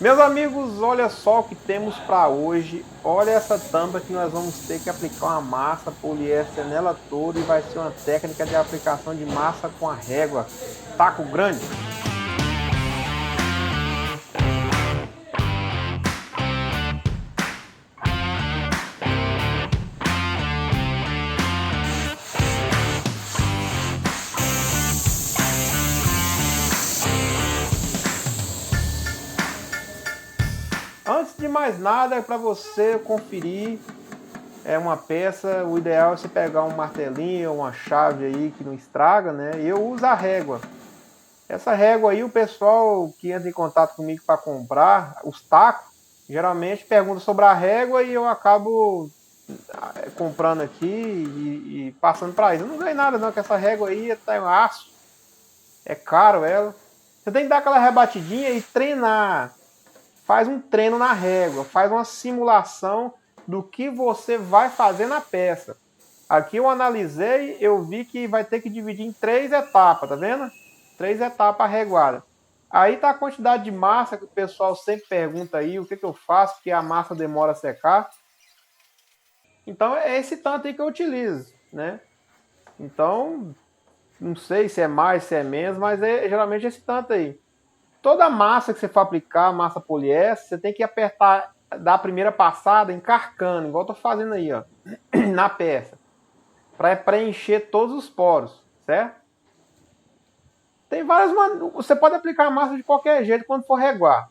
Meus amigos, olha só o que temos para hoje. Olha essa tampa que nós vamos ter que aplicar uma massa poliéster nela toda e vai ser uma técnica de aplicação de massa com a régua. Taco grande. Antes de mais nada, é para você conferir uma peça. O ideal é você pegar um martelinho, uma chave aí que não estraga, né? Eu uso a régua. Essa régua aí, o pessoal que entra em contato comigo para comprar os tacos, geralmente pergunta sobre a régua e eu acabo comprando aqui e passando para eles. Eu não ganho nada não, que essa régua aí tá em aço, é caro ela. Você tem que dar aquela rebatidinha e treinar. Faz um treino na régua, faz uma simulação do que você vai fazer na peça. Aqui eu analisei, eu vi que vai ter que dividir em 3 etapas, tá vendo? 3 etapas reguadas. Aí tá a quantidade de massa que o pessoal sempre pergunta aí, o que eu faço, porque a massa demora a secar. Então é esse tanto aí que eu utilizo, né? Então, não sei se é mais, se é menos, mas é geralmente esse tanto aí. Toda massa que você for aplicar, massa poliéster, você tem que apertar, dar a primeira passada encarcando, igual eu tô fazendo aí, ó, na peça, para preencher todos os poros, certo? Tem várias maneiras, você pode aplicar a massa de qualquer jeito quando for reguar.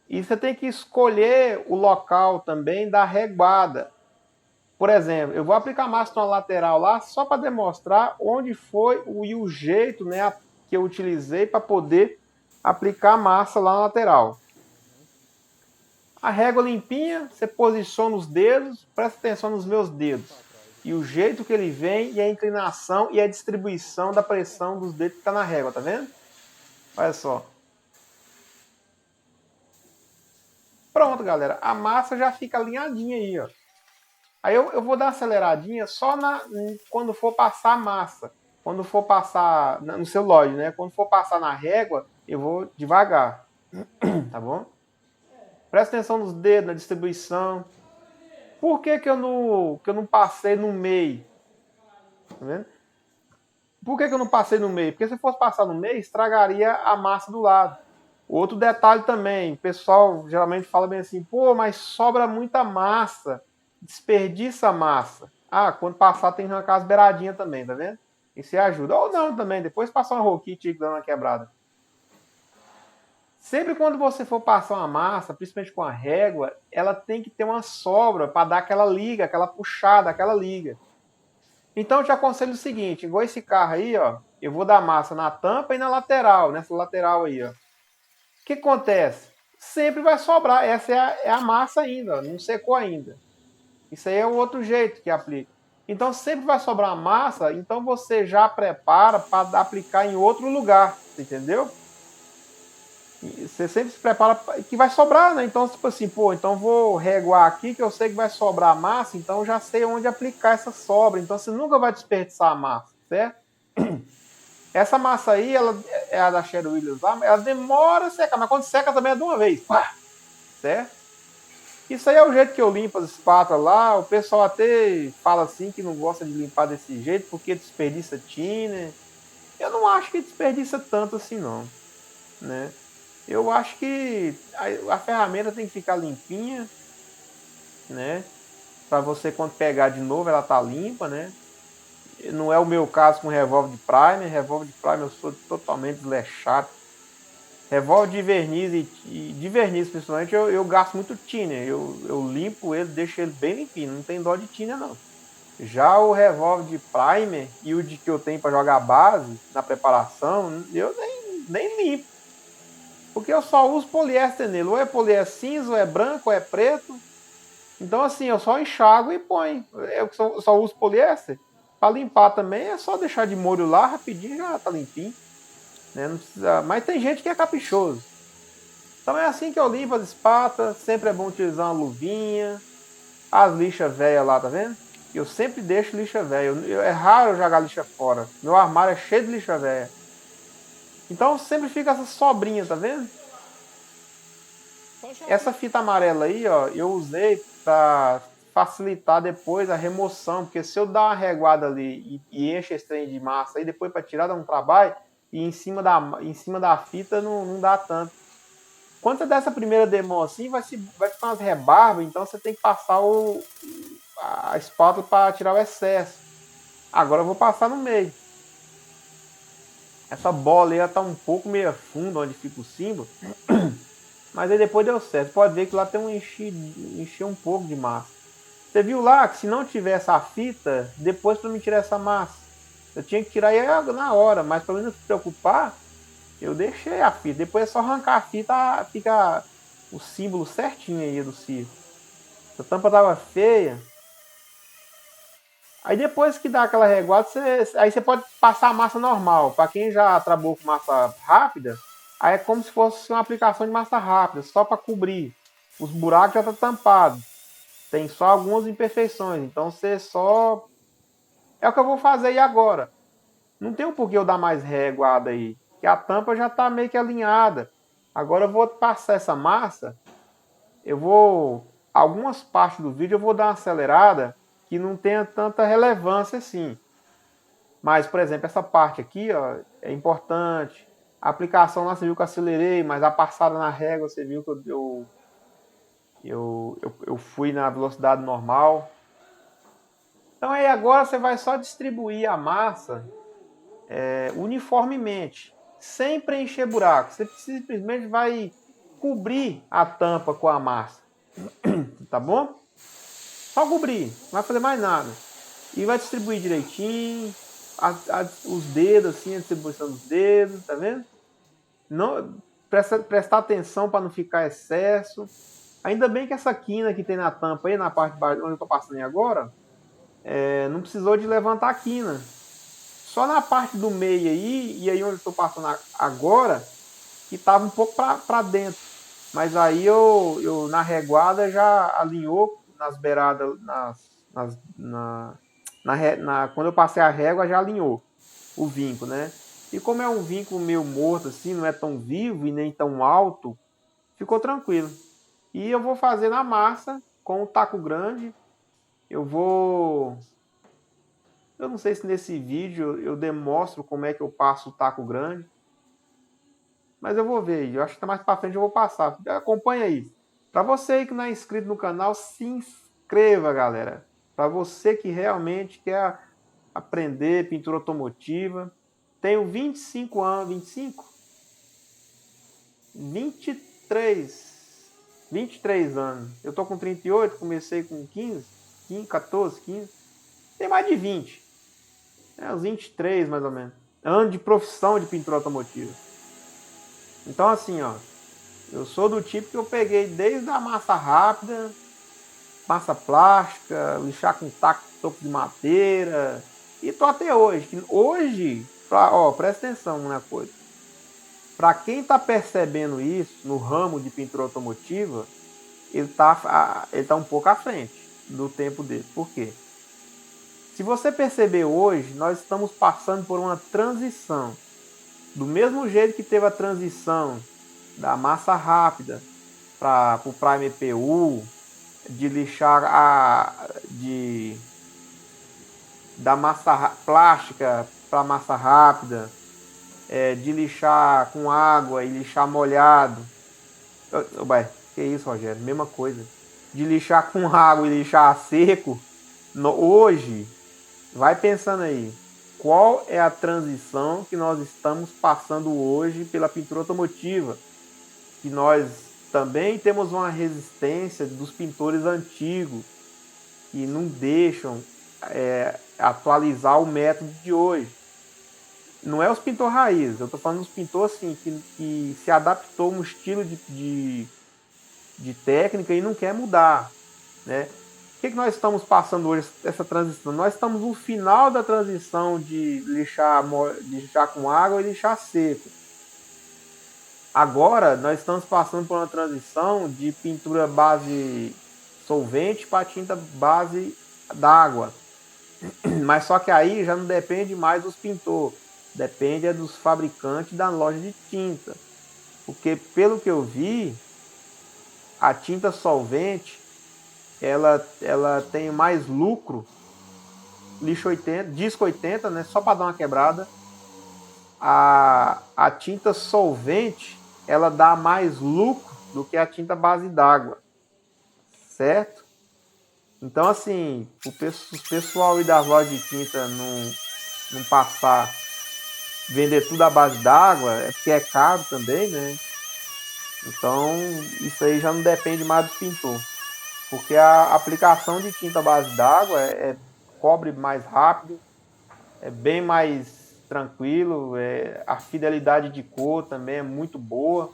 E você tem que escolher o local também da reguada. Por exemplo, eu vou aplicar massa na lateral lá só para demonstrar onde foi o jeito, né, que eu utilizei para poder aplicar a massa lá na lateral. A régua limpinha, você posiciona os dedos, presta atenção nos meus dedos. E o jeito que ele vem, e a inclinação e a distribuição da pressão dos dedos que está na régua, tá vendo? Olha só. Pronto, galera. A massa já fica alinhadinha aí, ó. Aí eu vou dar uma aceleradinha só quando for passar a massa. Quando for passar no seu lógico, né? Quando for passar na régua, eu vou devagar. Tá bom? Presta atenção nos dedos, na distribuição. Por que eu não passei no meio? Tá vendo? Por que eu não passei no meio? Porque se eu fosse passar no meio, estragaria a massa do lado. Outro detalhe também, o pessoal geralmente fala bem assim, pô, mas sobra muita massa, desperdiça a massa. Ah, quando passar tem que arrancar as beiradinhas também, tá vendo? Isso ajuda. Ou não também, depois passar uma roquite dando uma quebrada. Sempre quando você for passar uma massa, principalmente com a régua, ela tem que ter uma sobra para dar aquela liga, aquela puxada, aquela liga. Então eu te aconselho o seguinte, igual esse carro aí, ó, eu vou dar massa na tampa e na lateral, nessa lateral aí, ó. O que acontece? Sempre vai sobrar, essa é a massa ainda, ó, não secou ainda. Isso aí é o outro jeito que aplica. Então sempre vai sobrar massa, então você já prepara para aplicar em outro lugar, entendeu? Você sempre se prepara que vai sobrar, né? Então, tipo assim, pô, então vou reguar aqui que eu sei que vai sobrar massa, então eu já sei onde aplicar essa sobra. Então você nunca vai desperdiçar a massa, certo? Essa massa aí, ela é a da Sherwin Williams lá, ela demora a secar, mas quando seca também é de uma vez, pá, certo? Isso aí é o jeito que eu limpo as espátulas lá. O pessoal até fala assim que não gosta de limpar desse jeito porque desperdiça thinner. Eu não acho que desperdiça tanto assim não, né? Eu acho que a ferramenta tem que ficar limpinha, né? Para você quando pegar de novo ela tá limpa, né? Não é o meu caso com revólver de primer. Revólver de primer eu sou totalmente desleixado. Revólver de verniz e de verniz principalmente eu gasto muito thinner. Eu limpo ele, deixo ele bem limpinho. Não tem dó de thinner não. Já o revólver de primer e o de que eu tenho para jogar base na preparação, eu nem limpo. Porque eu só uso poliéster nele. Ou é poliéster cinza, ou é branco, ou é preto. Então assim, eu só enxago e ponho. Eu só uso poliéster. Para limpar também é só deixar de molho lá, rapidinho já tá limpinho. Né? Não precisa... Mas tem gente que é caprichoso. Então é assim que eu limpo as espatas. Sempre é bom utilizar uma luvinha. As lixas velhas lá, tá vendo? Eu sempre deixo lixa velha. É raro eu jogar lixa fora. Meu armário é cheio de lixa velha. Então sempre fica essa sobrinha, tá vendo? Essa fita amarela aí, ó, eu usei para facilitar depois a remoção, porque se eu dar uma reguada ali e enche esse trem de massa aí, depois para tirar dá um trabalho, e em cima da fita não dá tanto. Quando você der essa primeira demão assim, vai ficar umas rebarbas, então você tem que passar a espátula para tirar o excesso. Agora eu vou passar no meio. Essa bola aí está um pouco meio fundo onde fica o símbolo, mas aí depois deu certo. Pode ver que lá tem encher um pouco de massa. Você viu lá que se não tivesse a fita, depois para me tirar essa massa, eu tinha que tirar aí na hora, mas para mim não se preocupar, eu deixei a fita. Depois é só arrancar a fita, fica o símbolo certinho aí do círculo. Se a tampa tava feia, aí depois que dá aquela reguada, aí você pode passar a massa normal. Para quem já trabalhou com massa rápida, aí é como se fosse uma aplicação de massa rápida, só para cobrir. Os buracos já tá tampado. Tem só algumas imperfeições. Então você só. É o que eu vou fazer aí agora. Não tem um porquê eu dar mais reguada aí. Que a tampa já tá meio que alinhada. Agora eu vou passar essa massa. Eu vou. Algumas partes do vídeo eu vou dar uma acelerada que não tenha tanta relevância assim. Mas, por exemplo, essa parte aqui ó, é importante. A aplicação lá você viu que eu acelerei, mas a passada na régua você viu que eu fui na velocidade normal. Então aí agora você vai só distribuir a massa uniformemente, sem preencher buraco. Você simplesmente vai cobrir a tampa com a massa. Tá bom? Só cobrir, não vai fazer mais nada. E vai distribuir direitinho, os dedos, assim, a distribuição dos dedos, tá vendo? Não, prestar atenção para não ficar excesso. Ainda bem que essa quina que tem na tampa aí, na parte de baixo, onde eu tô passando aí agora, não precisou de levantar a quina. Só na parte do meio aí, e aí onde eu estou passando agora, que estava um pouco para dentro. Mas aí eu na reguada já alinhou nas beiradas, quando eu passei a régua já alinhou o vinco, né? E como é um vinco meio morto assim, não é tão vivo e nem tão alto, ficou tranquilo. E eu vou fazer na massa com o taco grande. Eu não sei se nesse vídeo eu demonstro como é que eu passo o taco grande, mas eu vou ver. Eu acho que mais para frente eu vou passar. Acompanha aí. Para você aí que não é inscrito no canal, se inscreva, galera. Para você que realmente quer aprender pintura automotiva. Tenho 25 anos, 25? 23 anos. Eu tô com 38, comecei com 15, 14, 15. Tem mais de 20. Uns 23 mais ou menos. Ano de profissão de pintura automotiva. Então assim, ó, eu sou do tipo que eu peguei desde a massa rápida, massa plástica, lixar com toco de madeira, e tô até hoje. Hoje, presta atenção na coisa. Para quem está percebendo isso no ramo de pintura automotiva, ele tá um pouco à frente do tempo dele. Por quê? Se você perceber hoje, nós estamos passando por uma transição. Do mesmo jeito que teve a transição da massa rápida para o Prime EPU, de lixar da massa plástica para massa rápida, de lixar com água e lixar molhado. Que isso, Rogério? Mesma coisa. De lixar com água e lixar a seco. Hoje, vai pensando aí. Qual é a transição que nós estamos passando hoje pela pintura automotiva? Que nós também temos uma resistência dos pintores antigos que não deixam atualizar o método de hoje. Não é os pintores raiz, eu estou falando dos pintores assim, que se adaptou a um estilo de técnica e não quer mudar, né? O que nós estamos passando hoje, essa transição? Nós estamos no final da transição de lixar com água e lixar seco. Agora, nós estamos passando por uma transição de pintura base solvente para tinta base d'água. Mas só que aí já não depende mais dos pintores, depende dos fabricantes da loja de tinta. Porque, pelo que eu vi, a tinta solvente, ela tem mais lucro, lixo 80, disco 80, né? Só para dar uma quebrada. A tinta solvente, ela dá mais lucro do que a tinta base d'água, certo? Então, assim, o pessoal aí das lojas de tinta não passar, vender tudo à base d'água, é porque é caro também, né? Então, isso aí já não depende mais do pintor. Porque a aplicação de tinta à base d'água cobre mais rápido, é bem mais tranquilo, a fidelidade de cor também é muito boa.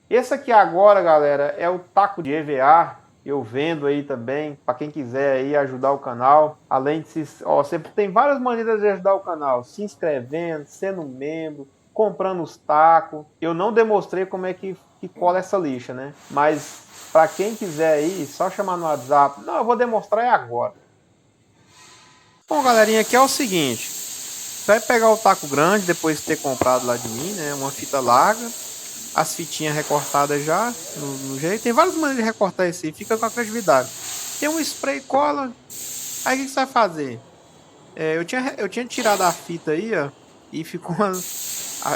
Esse aqui agora, galera, é o taco de EVA. Eu vendo aí também, para quem quiser aí ajudar o canal. Além de você tem várias maneiras de ajudar o canal: se inscrevendo, sendo membro, comprando os tacos. Eu não demonstrei como é que cola essa lixa, né? Mas para quem quiser aí, só chamar no WhatsApp. Não, eu vou demonstrar agora. Bom, galerinha, aqui é o seguinte: você vai pegar o taco grande depois de ter comprado lá de mim, né? Uma fita larga, as fitinhas recortadas já no jeito. Tem várias maneiras de recortar isso aí, fica com a criatividade. Tem um spray cola. Aí o que você vai fazer? Eu tinha tirado a fita aí, ó, e ficou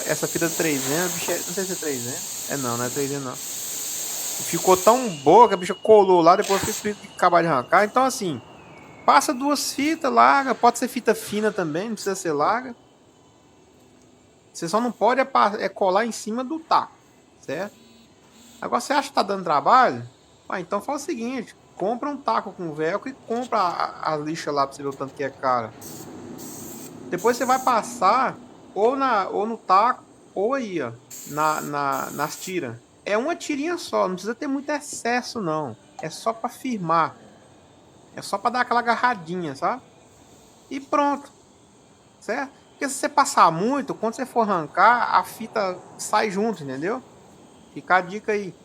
essa fita de 300, bicho, não sei se é 300. Não é 300 não. Ficou tão boa que a bicha colou lá, depois eu que acabar de arrancar. Então assim, passa duas fitas, larga, pode ser fita fina também, não precisa ser larga. Você só não pode colar em cima do taco, certo? Agora você acha que tá dando trabalho? Então fala o seguinte: compra um taco com velcro e compra a lixa lá pra você ver o tanto que é cara. Depois você vai passar ou no taco ou aí, ó, nas tiras. É uma tirinha só, não precisa ter muito excesso não. É só para firmar. É só para dar aquela agarradinha, sabe? E pronto, certo? Porque se você passar muito, quando você for arrancar, a fita sai junto, entendeu? Fica a dica aí.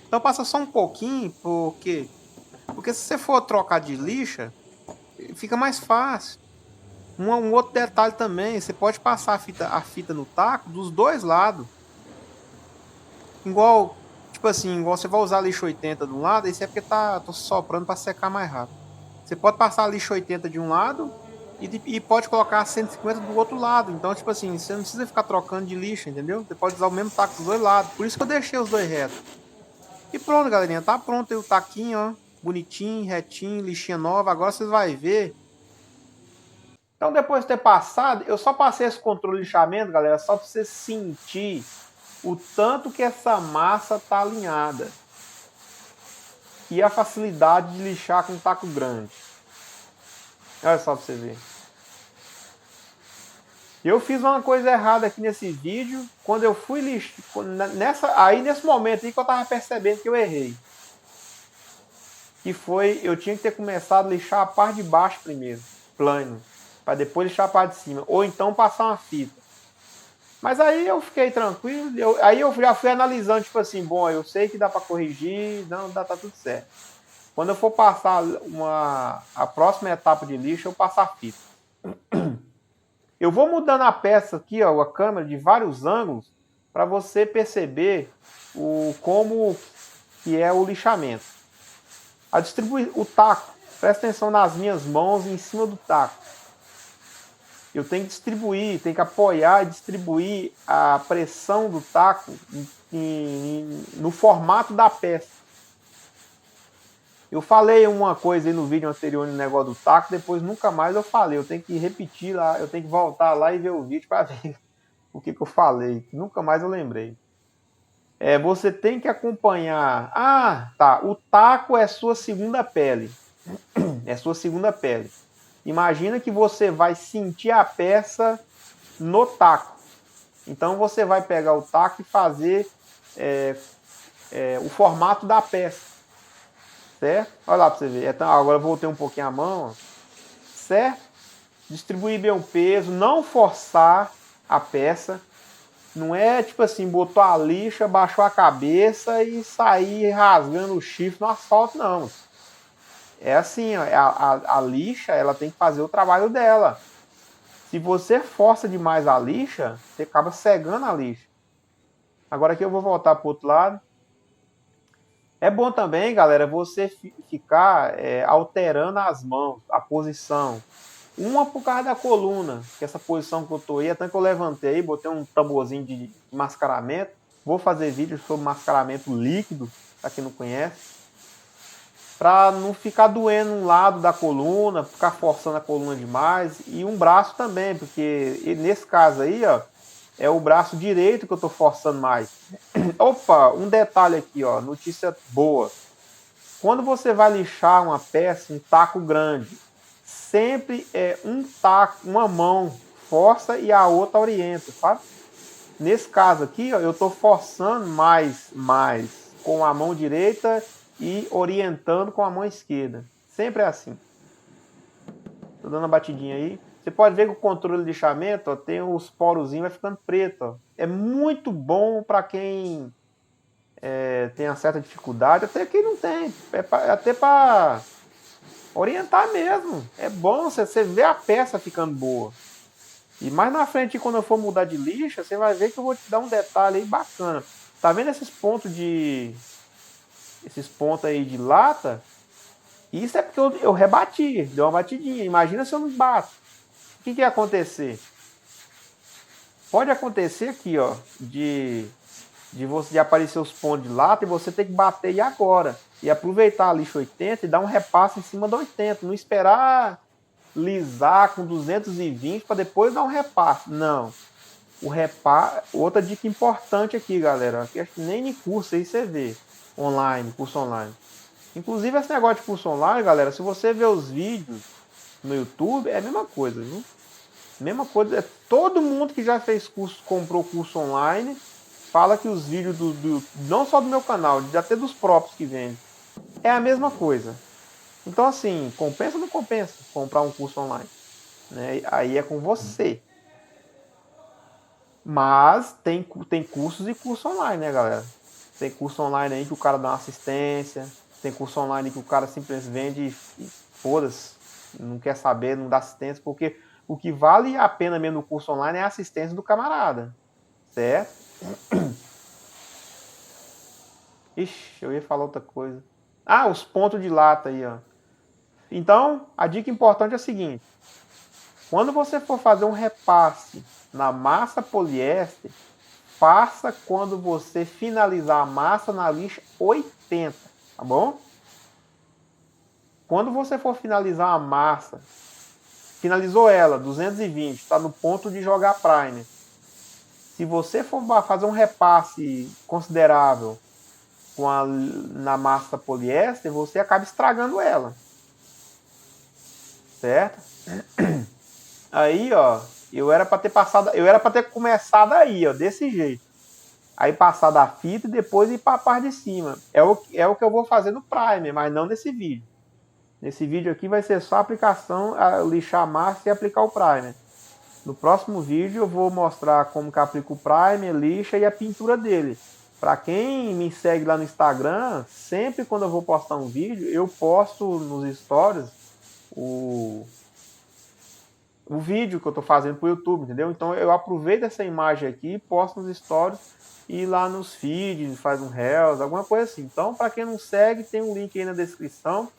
Então passa só um pouquinho, porque se você for trocar de lixa, fica mais fácil. Um outro detalhe também, você pode passar a fita no taco dos dois lados. Igual, tipo assim, igual você vai usar lixo 80 de um lado, isso é porque tô soprando para secar mais rápido. Você pode passar lixo 80 de um lado e pode colocar 150 do outro lado. Então, tipo assim, você não precisa ficar trocando de lixo, entendeu? Você pode usar o mesmo taco dos dois lados. Por isso que eu deixei os dois retos. E pronto, galerinha, tá pronto aí o taquinho, ó. Bonitinho, retinho, lixinha nova. Agora vocês vão ver. Então, depois de ter passado, eu só passei esse controle de lixamento, galera, só para você sentir o tanto que essa massa tá alinhada. E a facilidade de lixar com um taco grande. Olha só para você ver. Eu fiz uma coisa errada aqui nesse vídeo. Quando eu fui lixar, nesse momento aí que eu tava percebendo que eu errei. Que foi, eu tinha que ter começado a lixar a parte de baixo primeiro, plano, para depois lixar a parte de cima, ou então passar uma fita. Mas aí eu fiquei tranquilo, aí eu já fui analisando, tipo assim, bom, eu sei que dá para corrigir, não, tá tudo certo. Quando eu for passar a próxima etapa de lixo, eu passo a fita. Eu vou mudando a peça aqui, ó, a câmera de vários ângulos, para você perceber como que é o lixamento. A distribuir o taco, presta atenção nas minhas mãos em cima do taco. Eu tenho que distribuir, tenho que apoiar e distribuir a pressão do taco no formato da peça. Eu falei uma coisa aí no vídeo anterior no negócio do taco, depois nunca mais eu falei. Eu tenho que repetir lá, eu tenho que voltar lá e ver o vídeo para ver o que eu falei. Nunca mais eu lembrei. Você tem que acompanhar. Ah, tá. O taco é sua segunda pele. É sua segunda pele. Imagina que você vai sentir a peça no taco. Então você vai pegar o taco e fazer o formato da peça. Certo? Olha lá para você ver. Então, agora eu voltei um pouquinho a mão. Ó. Certo? Distribuir bem o peso, não forçar a peça. Não é tipo assim, botou a lixa, baixou a cabeça e sair rasgando o chifre no asfalto, não. É assim, ó, a lixa, ela tem que fazer o trabalho dela. Se você força demais a lixa, você acaba cegando a lixa. Agora aqui eu vou voltar para o outro lado. É bom também, galera, você ficar alterando as mãos, a posição. Uma por causa da coluna, que essa posição que eu tô aí, até que eu levantei, botei um tamborzinho de mascaramento. Vou fazer vídeo sobre mascaramento líquido, pra quem não conhece, para não ficar doendo um lado da coluna, ficar forçando a coluna demais, e um braço também, porque nesse caso aí, ó, é o braço direito que eu tô forçando mais. Opa, um detalhe aqui, ó, notícia boa. Quando você vai lixar uma peça, um taco grande, sempre é um taco, uma mão força e a outra orienta, sabe? Nesse caso aqui, ó, eu estou forçando mais com a mão direita e orientando com a mão esquerda. Sempre é assim. Tô dando uma batidinha aí. Você pode ver que o controle de lixamento, ó, tem os porozinhos, vai ficando preto. Ó. É muito bom para quem tem uma certa dificuldade, até quem não tem. Até para orientar mesmo. É bom você ver a peça ficando boa. E mais na frente, quando eu for mudar de lixa, você vai ver que eu vou te dar um detalhe aí bacana. Tá vendo esses pontos aí de lata? Isso é porque eu rebati, deu uma batidinha. Imagina se eu não bato. O que ia acontecer? Pode acontecer aqui, ó, de você de aparecer os pontos de lata e você ter que bater e agora. E aproveitar a lixa 80 e dar um repasse em cima da 80. Não esperar lisar com 220 para depois dar um repasse. Não. Outra dica importante aqui, galera, que acho que nem em curso aí você vê online, curso online. Inclusive esse negócio de curso online, galera, se você ver os vídeos no YouTube, é a mesma coisa, viu? Mesma coisa, todo mundo que já fez curso, comprou curso online, fala que os vídeos não só do meu canal, até dos próprios que vendem, é a mesma coisa. Então assim, compensa ou não compensa comprar um curso online? Né? Aí é com você. Mas tem cursos e curso online, né, galera? Tem curso online aí que o cara dá uma assistência, tem curso online que o cara simplesmente vende e foda-se, não quer saber, não dá assistência, porque o que vale a pena mesmo no curso online é a assistência do camarada, certo? Ixi, eu ia falar outra coisa. Ah, os pontos de lata aí, ó. Então, a dica importante é a seguinte: quando você for fazer um repasse na massa poliéster, faça quando você finalizar a massa na lixa 80, tá bom? Quando você for finalizar a massa, finalizou ela, 220, está no ponto de jogar primer. Se você for fazer um repasse considerável na massa poliéster, você acaba estragando ela, certo? Aí, ó, eu era para ter começado aí, ó, desse jeito. Aí passar da fita e depois ir para a parte de cima. É o que eu vou fazer no primer, mas não nesse vídeo. Nesse vídeo aqui vai ser só a aplicação, lixar a massa e aplicar o primer. No próximo vídeo eu vou mostrar como que aplica o primer, lixa e a pintura dele. Para quem me segue lá no Instagram, sempre quando eu vou postar um vídeo, eu posto nos stories o vídeo que eu estou fazendo para o YouTube, entendeu? Então eu aproveito essa imagem aqui, posto nos stories e lá nos feeds, faz um Reels, alguma coisa assim. Então, para quem não segue, tem um link aí na descrição.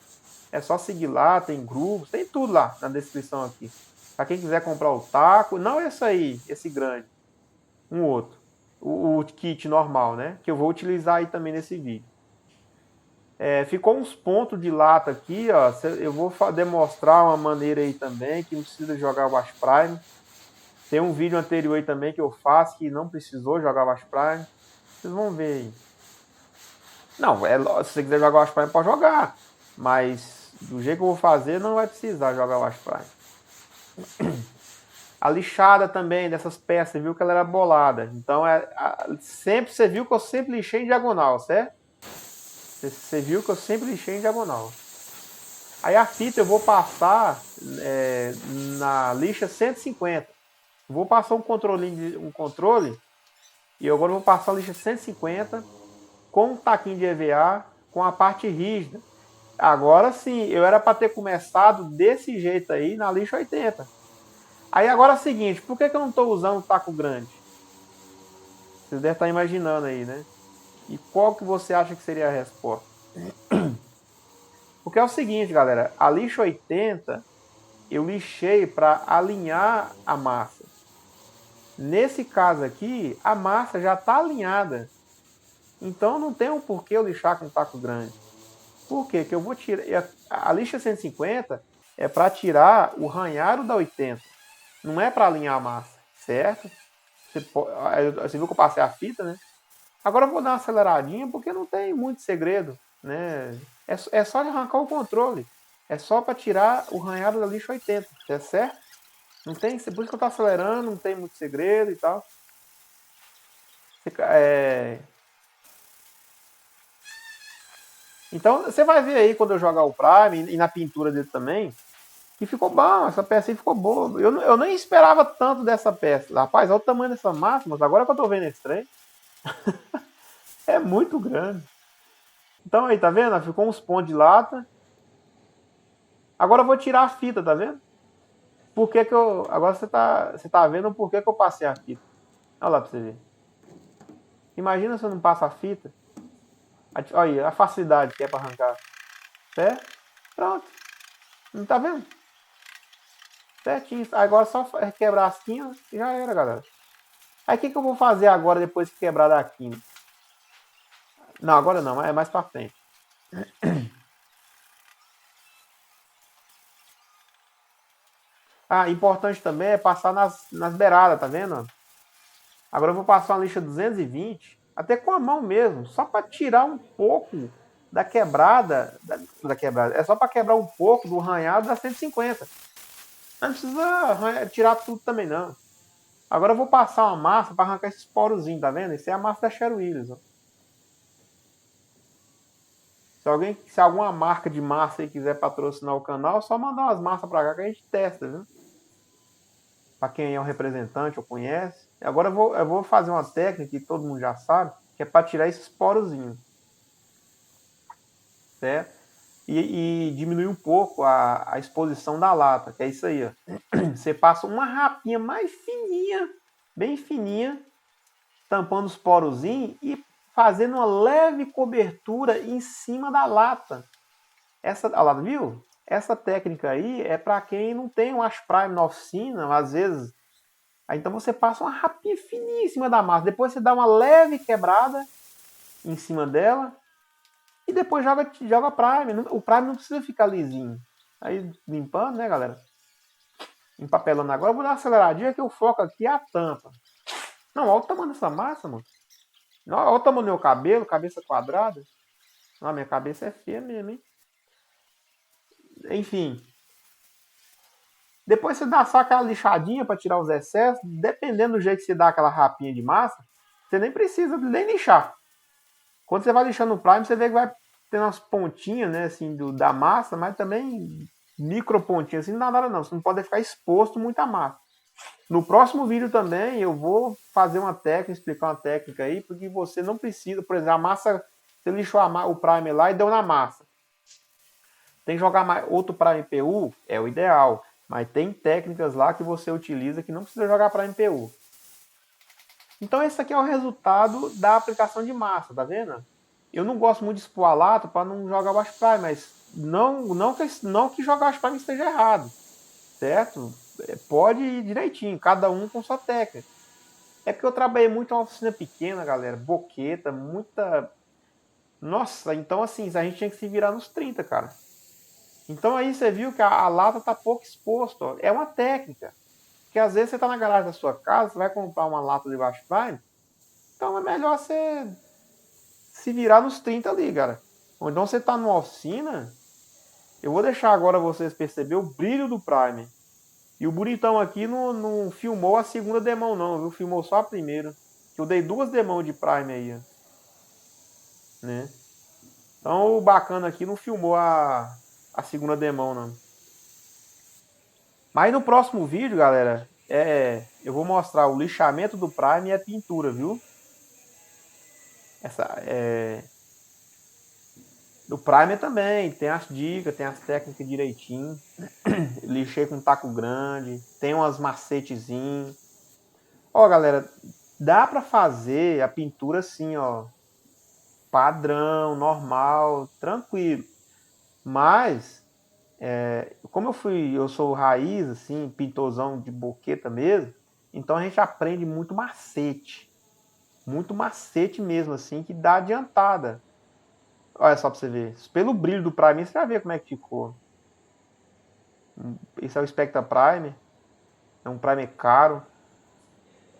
É só seguir lá, tem grupos, tem tudo lá na descrição aqui. Para quem quiser comprar o taco, não esse aí, esse grande, um outro. O kit normal, né? Que eu vou utilizar aí também nesse vídeo. Ficou uns pontos de lata aqui, ó. Eu vou demonstrar uma maneira aí também, que não precisa jogar o Wash Prime. Tem um vídeo anterior aí também que eu faço, que não precisou jogar o Wash Prime. Vocês vão ver aí. Não, se você quiser jogar o Wash Prime, pode jogar. Mas do jeito que eu vou fazer, não vai precisar jogar o Wash Prime. A lixada também dessas peças, você viu que ela era bolada. Então, sempre você viu que eu sempre lixei em diagonal, certo? Você viu que eu sempre lixei em diagonal. Aí a fita eu vou passar na lixa 150. Vou passar um controle e agora eu vou passar a lixa 150 com um taquinho de EVA com a parte rígida. Agora sim, eu era para ter começado desse jeito aí na lixa 80. Aí agora é o seguinte, por que eu não estou usando um taco grande? Vocês devem estar imaginando aí, né? E qual que você acha que seria a resposta? Porque é o seguinte, galera, a lixa 80 eu lixei para alinhar a massa. Nesse caso aqui, a massa já está alinhada. Então não tem um porquê eu lixar com um taco grande. Por quê? Que eu vou tirar. A lixa 150 é para tirar o ranhado da 80. Não é para alinhar a massa, certo? Você viu que eu passei a fita, né? Agora eu vou dar uma aceleradinha porque não tem muito segredo, né? É só arrancar o controle. É só para tirar o ranhado da lixa 80, é certo? Não tem, por isso que eu tô acelerando, não tem muito segredo e tal. Então você vai ver aí quando eu jogar o Prime e na pintura dele também, que ficou bom, essa peça aí ficou boa. Eu nem esperava tanto dessa peça. Rapaz, olha o tamanho dessa massa, mas agora que eu tô vendo esse trem, é muito grande. Então aí, tá vendo? Ficou uns pontos de lata. Agora eu vou tirar a fita, tá vendo? Por que que eu. Agora você tá vendo por que que eu passei a fita. Olha lá pra você ver. Imagina se eu não passo a fita. Olha aí, a facilidade que é pra arrancar. Certo? Pronto. Não tá vendo? Certinho. Agora é só quebrar as quinas e já era, galera. Aí o que eu vou fazer agora depois que quebrar da quina? Não, agora não, é mais pra frente. Ah, importante também é passar nas beiradas, tá vendo? Agora eu vou passar uma lixa 220, até com a mão mesmo, só para tirar um pouco da quebrada, da quebrada. É só para quebrar um pouco do ranhado da 150. Não precisa tirar tudo também não. Agora eu vou passar uma massa para arrancar esses porozinhos, tá vendo? Isso é a massa da Sherwin Williams. Ó. Se alguma marca de massa aí quiser patrocinar o canal, é só mandar umas massas para cá que a gente testa, viu? Para quem é um representante ou conhece. Agora eu vou fazer uma técnica que todo mundo já sabe, que é para tirar esses porozinhos, certo? E diminuir um pouco a exposição da lata, que é isso aí. Ó. Você passa uma rapinha mais fininha, bem fininha, tampando os porozinhos e fazendo uma leve cobertura em cima da lata. Olha lá, viu? Essa técnica aí é para quem não tem um Ash Prime na oficina, às vezes. Aí, então você passa uma rapinha fininha em cima da massa. Depois você dá uma leve quebrada em cima dela. E depois joga Prime. O Prime não precisa ficar lisinho. Aí limpando, né, galera? Empapelando agora. Eu vou dar uma aceleradinha que o foco aqui é a tampa. Não, olha o tamanho dessa massa, mano. Olha o tamanho do meu cabelo, cabeça quadrada. Não, minha cabeça é feia mesmo, hein? Enfim. Depois você dá só aquela lixadinha para tirar os excessos. Dependendo do jeito que você dá aquela rapinha de massa, você nem precisa nem lixar. Quando você vai lixando o Prime, você vê que vai ter umas pontinhas, né, assim, da massa, mas também micro pontinhas, assim, não dá nada não. Você não pode ficar exposto muito à massa. No próximo vídeo também eu vou fazer uma técnica, explicar uma técnica aí, porque você não precisa, por exemplo, a massa, você lixou o Prime lá e deu na massa. Tem que jogar outro Prime PU? É o ideal. Mas tem técnicas lá que você utiliza que não precisa jogar Prime PU. Então esse aqui é o resultado da aplicação de massa, tá vendo? Eu não gosto muito de expor a lata para não jogar o Ash Prime, mas não que jogar o Ash Prime esteja errado, certo? Pode ir direitinho, cada um com sua técnica. É porque eu trabalhei muito em uma oficina pequena, galera, boqueta, muita... Nossa, então assim, a gente tinha que se virar nos 30, cara. Então aí você viu que a lata tá pouco exposta, ó. É uma técnica. Porque às vezes você tá na garagem da sua casa, você vai comprar uma lata de Ash Prime, então é melhor você se virar nos 30 ali, cara. Ou então você tá numa oficina, eu vou deixar agora vocês perceber o brilho do Prime. E o bonitão aqui não filmou a segunda demão não, viu? Filmou só a primeira. Eu dei 2 demãos de Prime aí, né? Então o bacana aqui não filmou a segunda demão não. Mas no próximo vídeo, galera, eu vou mostrar o lixamento do Prime e a pintura, viu? Do Primer também, tem as dicas, tem as técnicas direitinho. Lixei com taco grande, tem umas macetezinhos. Ó, galera, dá pra fazer a pintura assim, ó. padrão, normal, tranquilo. Mas, como eu sou raiz, assim, pintozão de boqueta mesmo, então a gente aprende muito macete. Muito macete mesmo, assim, que dá adiantada. Olha só pra você ver. Pelo brilho do Prime, você vai ver como é que ficou. Esse é o Spectra Prime. É um Prime caro.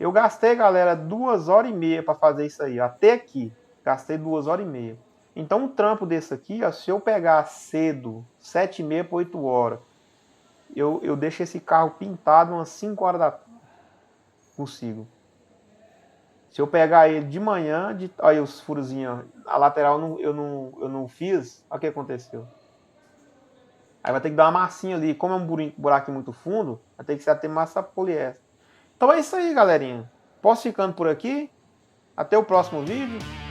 Eu gastei, galera, 2 horas e meia para fazer isso aí. Até aqui. Gastei 2 horas e meia. Então um trampo desse aqui, ó, se eu pegar cedo, 7h30 para 8 horas, eu deixo esse carro pintado umas 5 horas da tarde. Consigo. Se eu pegar ele de manhã, olha os furozinhos, a lateral eu não fiz, olha o que aconteceu. Aí vai ter que dar uma massinha ali. Como é um buraquinho muito fundo, vai ter que ter massa poliéster. Então é isso aí, galerinha. Posso ficando por aqui. Até o próximo vídeo.